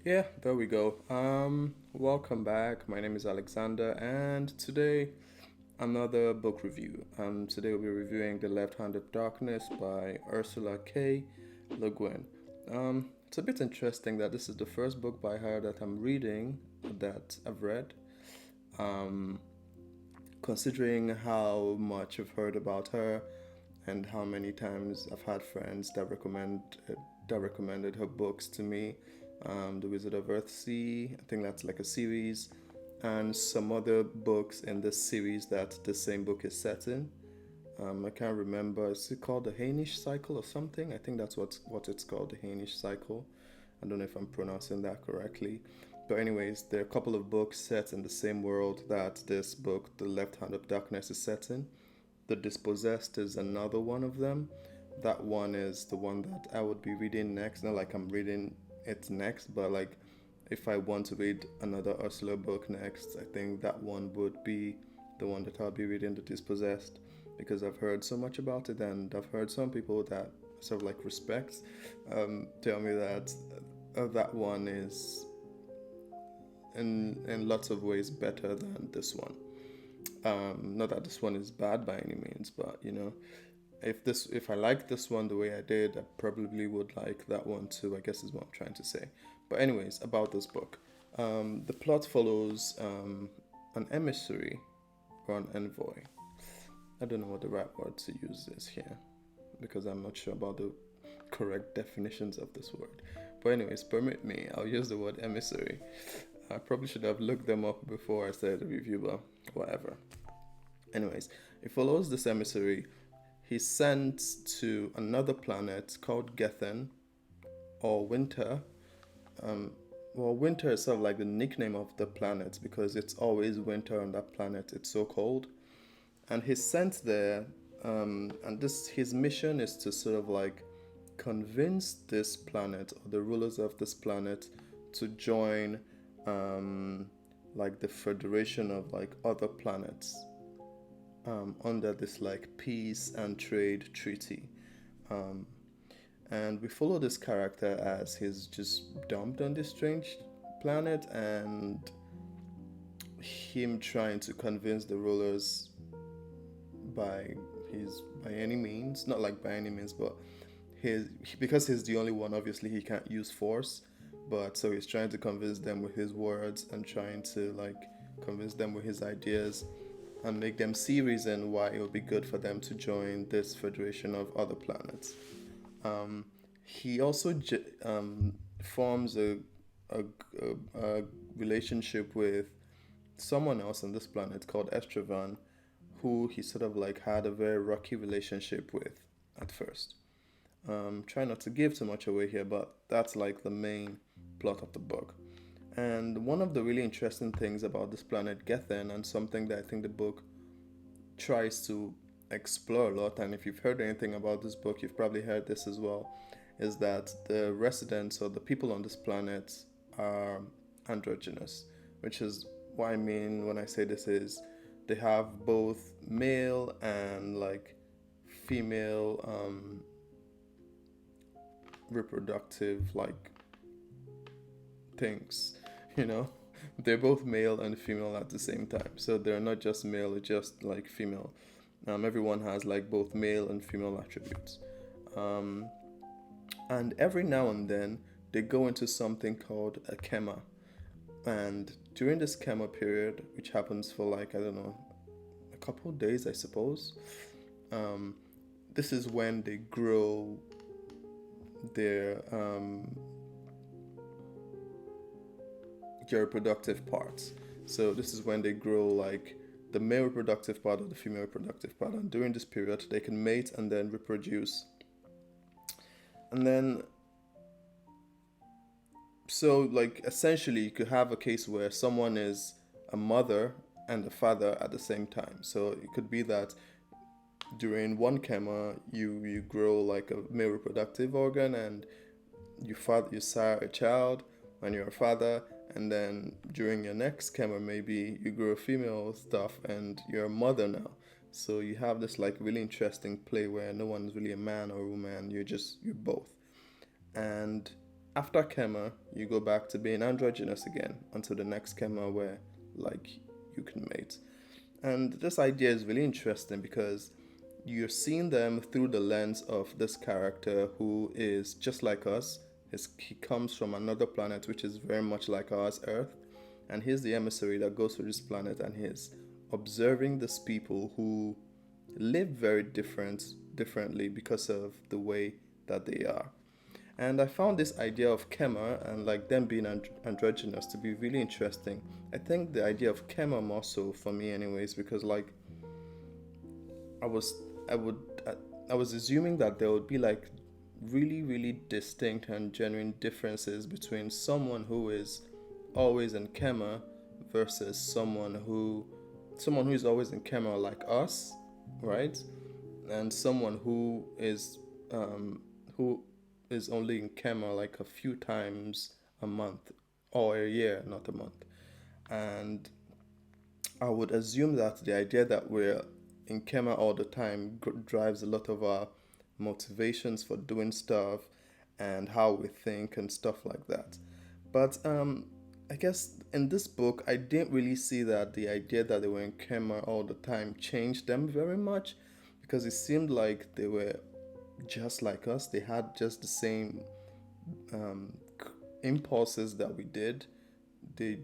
Yeah, there we go. Welcome back. My name is Alexander, and today another book review. Today we'll be reviewing *The Left Hand of Darkness* by Ursula K. Le Guin. It's a bit interesting that this is the first book by her that I'm reading that I've read. Um, Considering how much I've heard about her and how many times I've had friends that recommended her books to me. The Wizard of Earthsea, I think that's like a series, and some other books in this series that the same book is set in. I can't remember. Is it called the Hainish Cycle or something? I think that's what it's called, the Hainish Cycle. I don't know if I'm pronouncing that correctly. But anyways, there are a couple of books set in the same world that this book, The Left Hand of Darkness, is set in. The Dispossessed is another one of them. That one is the one that I would be reading next. Not like I'm reading it next, but like if I want to read another Ursula book next, I think that one would be the one that I'll be reading, The Dispossessed, because I've heard so much about it, and I've heard some people that sort of like respect tell me that that one is in lots of ways better than this one. Not that this one is bad by any means, but if I like this one the way I did, I probably would like that one too, I guess is what I'm trying to say. But anyways, about this book. The plot follows an emissary or an envoy. I don't know what the right word to use is here because I'm not sure about the correct definitions of this word. But anyways, permit me, I'll use the word emissary. I probably should have looked them up before I started the review, but whatever. Anyways, it follows this emissary. He's sent to another planet called Gethen, or Winter. Um, Winter is sort of like the nickname of the planet because it's always winter on that planet. It's so cold, and he's sent there. And this his mission is to sort of like convince this planet or the rulers of this planet to join um, like the federation of like other planets under this like peace and trade treaty. Um, and we follow this character as he's just dumped on this strange planet and him trying to convince the rulers by by any means, not like by any means, but his because he's the only one. Obviously, he can't use force, but so he's trying to convince them with his words and trying to like convince them with his ideas and make them see reason why it would be good for them to join this federation of other planets. Um, he also forms a, a relationship with someone else on this planet called Estravan, who he sort of like had a very rocky relationship with at first. Try not to give too much away here, but that's like the main plot of the book. And one of the really interesting things about this planet Gethen, and something that I think the book tries to explore a lot, and if you've heard anything about this book, you've probably heard this as well, is that the residents or the people on this planet are androgynous, which is what I mean when I say this is they have both male and like female reproductive like things, you know? They're both male and female at the same time. So they're not just male, or just like female. Everyone has like both male and female attributes. Um, and every now and then they go into something called a chema. And during this chema period, which happens for like, I don't know, a couple of days, I suppose, um, this is when they grow their their reproductive parts. So this is when they grow like the male reproductive part or the female reproductive part, and during this period they can mate and then reproduce. And then so like essentially you could have a case where someone is a mother and a father at the same time. So it could be that during one chema you grow like a male reproductive organ and you sire a child and you're a father, and then during your next chemo maybe you grow female stuff and you're a mother now. So you have this like really interesting play where no one's really a man or a woman, you're both. And after Kema, you go back to being androgynous again until the next Kema where like you can mate. And this idea is really interesting because you're seeing them through the lens of this character who is just like us. He comes from another planet which is very much like ours, Earth, and he's the emissary that goes to this planet and he's observing these people who live very differently because of the way that they are. And I found this idea of Kema and like them being androgynous to be really interesting. I think the idea of Kema more so for me, anyways, because like I was, I would, I was assuming that there would be like really distinct and genuine differences between someone who is always in Kema versus someone who is always in Kema like us, right? And someone who is only in Kema like a few times a month or a year, not a month. And I would assume that the idea that we're in Kema all the time drives a lot of our motivations for doing stuff and how we think and stuff like that. But I guess in this book, I didn't really see that the idea that they were in Kema all the time changed them very much because it seemed like they were just like us. They had just the same um, impulses that we did. They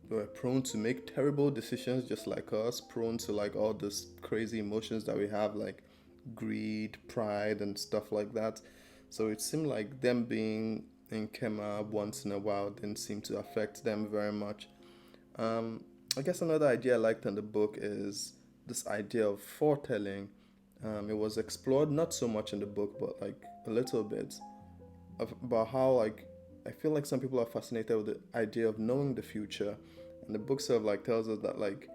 were prone to make terrible decisions just like us, prone to like all this crazy emotions that we have, like greed, pride, and stuff like that. So it seemed like them being in Kema once in a while didn't seem to affect them very much. Um, I guess another idea I liked in the book is this idea of foretelling. It was explored not so much in the book, but like a little bit about how like I feel like some people are fascinated with the idea of knowing the future, and the book sort of like tells us that like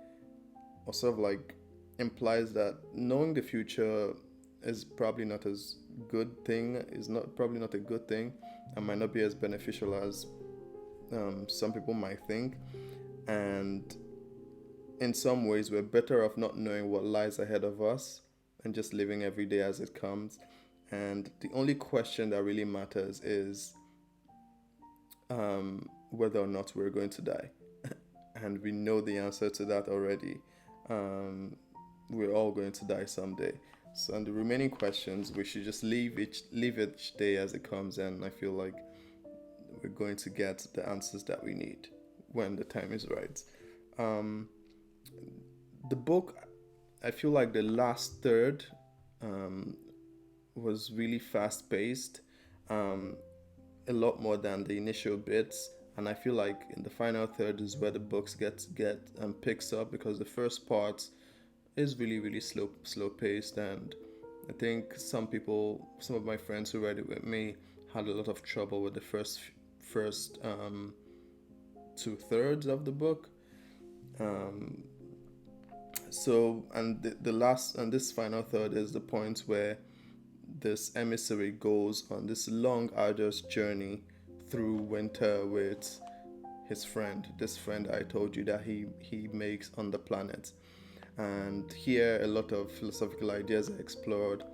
or sort of like implies that knowing the future is probably not as good thing is not probably not a good thing and might not be as beneficial as some people might think, and in some ways we're better off not knowing what lies ahead of us and just living every day as it comes. And the only question that really matters is whether or not we're going to die. And we know the answer to that already. Um, we're all going to die someday. So, and the remaining questions, we should just leave each day as it comes, and I feel like we're going to get the answers that we need when the time is right. Um, the book, I feel like the last third um, was really fast paced, um, a lot more than the initial bits. And I feel like in the final third is where the books get picks up because the first part is really slow paced, and I think some of my friends who read it with me had a lot of trouble with the first two-thirds of the book. Um, so and the last and this final third is the point where this emissary goes on this long arduous journey through winter with his friend, this friend I told you that he makes on the planet. And here a lot of philosophical ideas are explored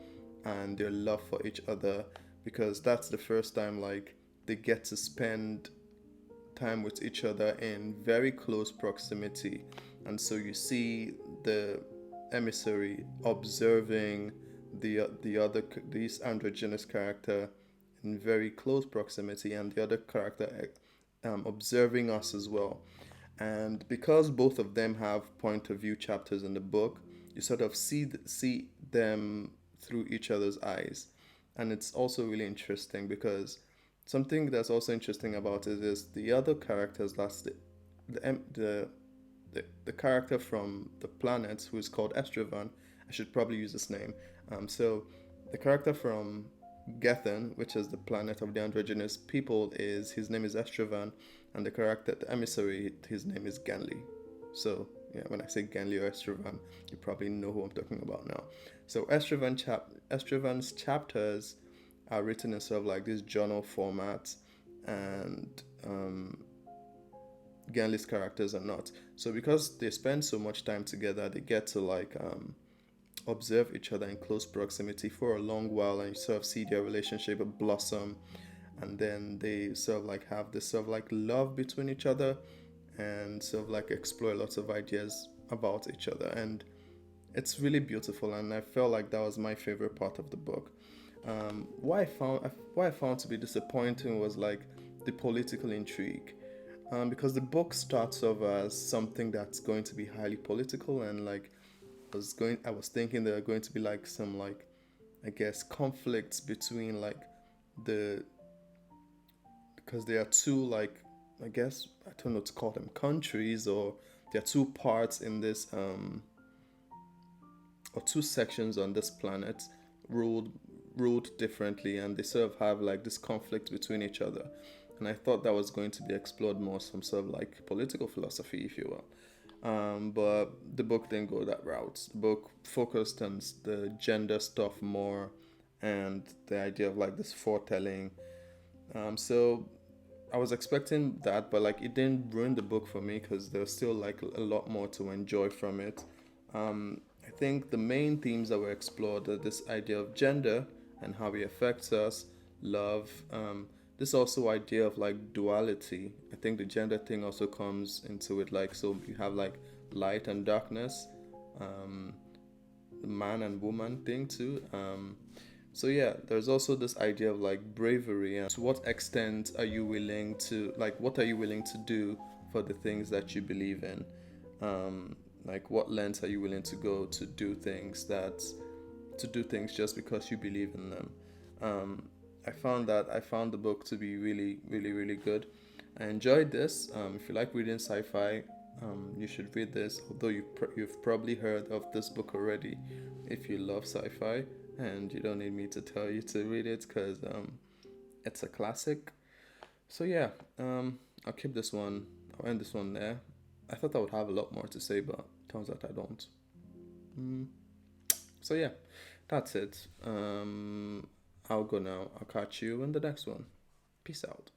and their love for each other, because that's the first time like they get to spend time with each other in very close proximity. And so you see the emissary observing the other this androgynous character in very close proximity, and the other character observing us as well. And because both of them have point of view chapters in the book, you sort of see them through each other's eyes, and it's also really interesting because something that's also interesting about it is the other characters. That's the em- the character from the planet who is called Estrovan. I should probably use this name. So the character from Gethin, which is the planet of the androgynous people, is his name is Estrovan, and the character, the emissary, his name is Ganley. So yeah, when I say Ganley or Estrovan, you probably know who I'm talking about now. So Estrovan's chapters are written in sort of like this journal format, and Ganley's characters are not. So because they spend so much time together, they get to like observe each other in close proximity for a long while, and you sort of see their relationship blossom. and then they sort of like have this sort of like love between each other, and sort of like explore lots of ideas about each other. And it's really beautiful, and I felt like that was my favorite part of the book. What I found to be disappointing was like the political intrigue, because the book starts off as something that's going to be highly political, and like I was thinking there are going to be like some like, I guess, conflicts between like the, because there are two like, I guess, I don't know to call them countries, or there are two parts in this or two sections on this planet, ruled ruled differently, and they sort of have like this conflict between each other. And I thought that was going to be explored more, some sort of like political philosophy, if you will. But the book didn't go that route. The book focused on the gender stuff more, and the idea of like this foretelling. So I was expecting that, but like it didn't ruin the book for me, because there's still like a lot more to enjoy from it. I think the main themes that were explored are this idea of gender and how it affects us, love, this also idea of like duality. I think the gender thing also comes into it, like, so you have like light and darkness, um, the man and woman thing too. So yeah, there's also this idea of like bravery, and to what extent are you willing to, like, what are you willing to do for the things that you believe in? Like, what lengths are you willing to go to do things just because you believe in them? I found the book to be really, really, really good. I enjoyed this. If you like reading sci-fi, you should read this. Although you've probably heard of this book already, if you love sci-fi, and you don't need me to tell you to read it, because it's a classic. So yeah, I'll keep this one. I'll end this one there. I thought I would have a lot more to say, but turns out I don't. Mm. So yeah, that's it. I'll go now. I'll catch you in the next one. Peace out.